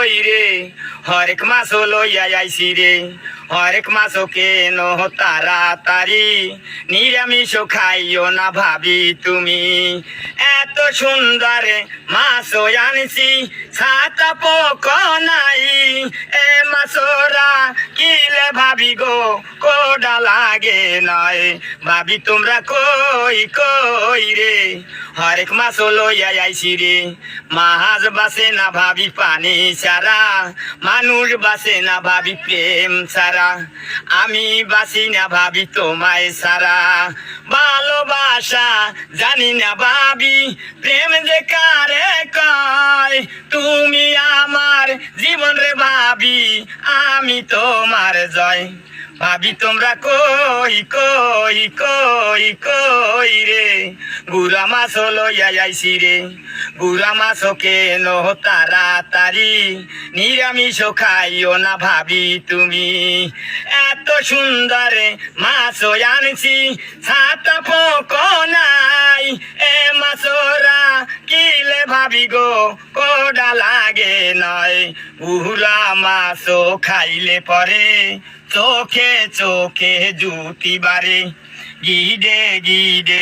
কই রে হরেক মাছ লইয়া আইছি রে হরেক মাছ কেন তাড়াতাড়ি নিরামিষ খাইও না ভাবি তুমি এত সুন্দর মাছ আনছি ছাতা পোক নাই এ মাছরা কিলে ভাবি গো কোডা লাগে নয় ভাবি তোমরা কই কই রে হরেক মাছ লইয়া আইছি রে মাছ বাসে না ভাবি পানি ছাড়া মানুষ বাসে না ভাবি প্রেম ছাড়া আমি বাসি না ভাবি তোমায় ছাড়া ভালোবাসা জানি না ভাবি প্রেম যে কারে কয় তুমি আমার জীবন রে ভাবি আমি তোমার জয় ভাবি তোমরা কই কই কই কই রে গুড়া মাছ লইয়া আইছি রে গুড়া মাছ কেন তাড়াতাড়ি নিরামিষ খাইও না ভাবি তুমি এত সুন্দর মাছ আনছি ছাতা পোক নাই এ মাছরা কিলে ভাবি গো কোডা লাগে নয় গুড়া মাছ খাইলে পরে চোখে চোখে জুতি বারে গিডে গিডে